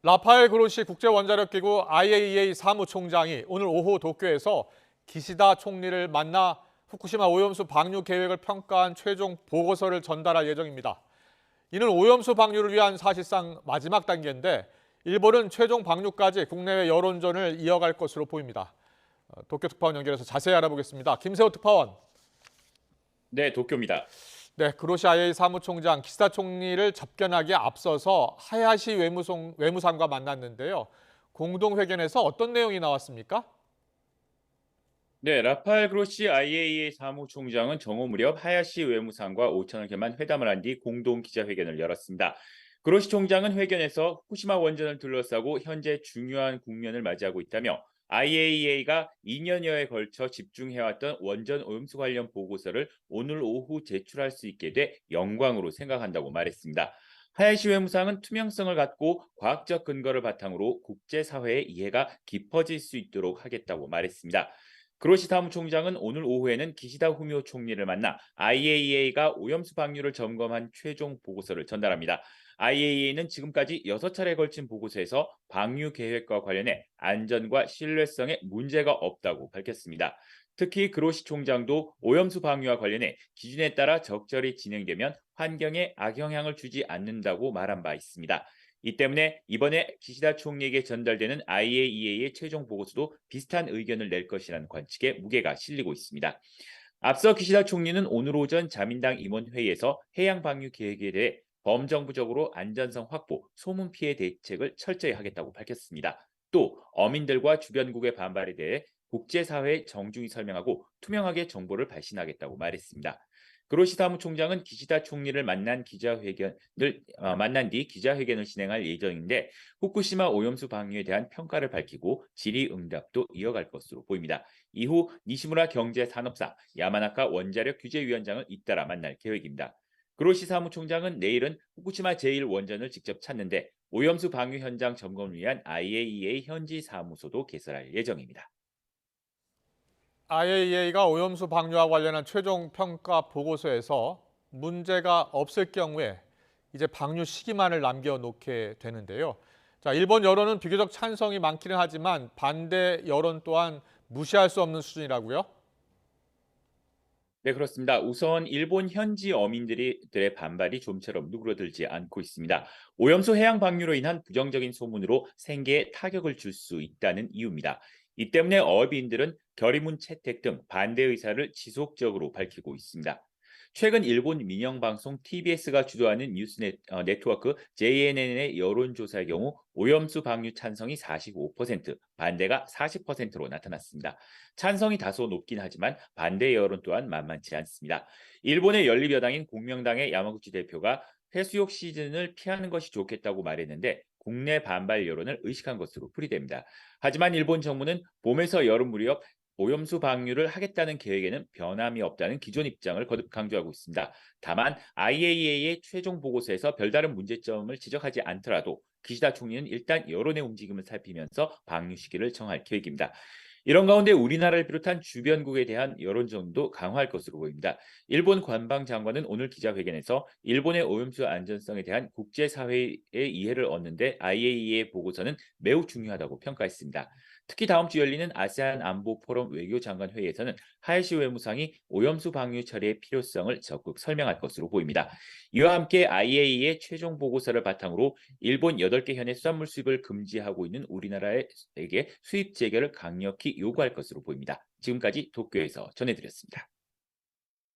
라파엘 그로시 국제원자력기구 IAEA 사무총장이 오늘 오후 도쿄에서 기시다 총리를 만나 후쿠시마 오염수 방류 계획을 평가한 최종 보고서를 전달할 예정입니다. 이는 오염수 방류를 위한 사실상 마지막 단계인데 일본은 최종 방류까지 국내외 여론전을 이어갈 것으로 보입니다. 도쿄 특파원 연결해서 자세히 알아보겠습니다. 김세호 특파원. 네, 도쿄입니다. 네, 그로시 IAEA 사무총장 기시다 총리를 접견하기에 앞서서 하야시 외무상과 만났는데요. 공동회견에서 어떤 내용이 나왔습니까? 네, 라파엘 그로시 IAEA 사무총장은 정오 무렵 하야시 외무상과 5천여개만 회담을 한 뒤 공동 기자회견을 열었습니다. 그로시 총장은 회견에서 후쿠시마 원전을 둘러싸고 현재 중요한 국면을 맞이하고 있다며 IAEA가 2년여에 걸쳐 집중해왔던 원전 오염수 관련 보고서를 오늘 오후 제출할 수 있게 돼 영광으로 생각한다고 말했습니다. 하야시 외무상은 투명성을 갖고 과학적 근거를 바탕으로 국제사회의 이해가 깊어질 수 있도록 하겠다고 말했습니다. 그로시 사무총장은 오늘 오후에는 기시다 후미오 총리를 만나 IAEA가 오염수 방류를 점검한 최종 보고서를 전달합니다. IAEA는 지금까지 6차례에 걸친 보고서에서 방류 계획과 관련해 안전과 신뢰성에 문제가 없다고 밝혔습니다. 특히 그로시 총장도 오염수 방류와 관련해 기준에 따라 적절히 진행되면 환경에 악영향을 주지 않는다고 말한 바 있습니다. 이 때문에 이번에 기시다 총리에게 전달되는 IAEA의 최종 보고서도 비슷한 의견을 낼 것이라는 관측에 무게가 실리고 있습니다. 앞서 기시다 총리는 오늘 오전 자민당 임원회의에서 해양 방류 계획에 대해 범정부적으로 안전성 확보, 소문 피해 대책을 철저히 하겠다고 밝혔습니다. 또 어민들과 주변국의 반발에 대해 국제사회에 정중히 설명하고 투명하게 정보를 발신하겠다고 말했습니다. 그로시 사무총장은 기시다 총리를 만난 뒤 기자회견을 진행할 예정인데 후쿠시마 오염수 방류에 대한 평가를 밝히고 질의응답도 이어갈 것으로 보입니다. 이후 니시무라 경제산업사, 야마나카 원자력 규제위원장을 잇따라 만날 계획입니다. 그로시 사무총장은 내일은 후쿠시마 제1원전을 직접 찾는데 오염수 방류 현장 점검을 위한 IAEA 현지 사무소도 개설할 예정입니다. IAEA가 오염수 방류와 관련한 최종 평가 보고서에서 문제가 없을 경우에 이제 방류 시기만을 남겨놓게 되는데요. 자, 일본 여론은 비교적 찬성이 많기는 하지만 반대 여론 또한 무시할 수 없는 수준이라고요? 네, 그렇습니다. 우선 일본 현지 어민들의 반발이 좀처럼 누그러들지 않고 있습니다. 오염수 해양 방류로 인한 부정적인 소문으로 생계에 타격을 줄 수 있다는 이유입니다. 이 때문에 어민들은 결의문 채택 등 반대 의사를 지속적으로 밝히고 있습니다. 최근 일본 민영 방송 TBS가 주도하는 네트워크 JNN의 여론조사의 경우 오염수 방류 찬성이 45%, 반대가 40%로 나타났습니다. 찬성이 다소 높긴 하지만 반대 여론 또한 만만치 않습니다. 일본의 연립여당인 공명당의 야마구치 대표가 해수욕 시즌을 피하는 것이 좋겠다고 말했는데 국내 반발 여론을 의식한 것으로 풀이됩니다. 하지만 일본 정부는 봄에서 여름 무렵 오염수 방류를 하겠다는 계획에는 변함이 없다는 기존 입장을 거듭 강조하고 있습니다. 다만 IAEA의 최종 보고서에서 별다른 문제점을 지적하지 않더라도 기시다 총리는 일단 여론의 움직임을 살피면서 방류 시기를 정할 계획입니다. 이런 가운데 우리나라를 비롯한 주변국에 대한 여론전도 강화할 것으로 보입니다. 일본 관방장관은 오늘 기자회견에서 일본의 오염수 안전성에 대한 국제사회의 이해를 얻는데 IAEA 보고서는 매우 중요하다고 평가했습니다. 특히 다음 주 열리는 아세안 안보 포럼 외교장관 회의에서는 하야시 외무상이 오염수 방류 처리의 필요성을 적극 설명할 것으로 보입니다. 이와 함께 IAEA의 최종 보고서를 바탕으로 일본 8개 현의 수산물 수입을 금지하고 있는 우리나라에게 수입 재개를 강력히 요구할 것으로 보입니다. 지금까지 도쿄에서 전해드렸습니다.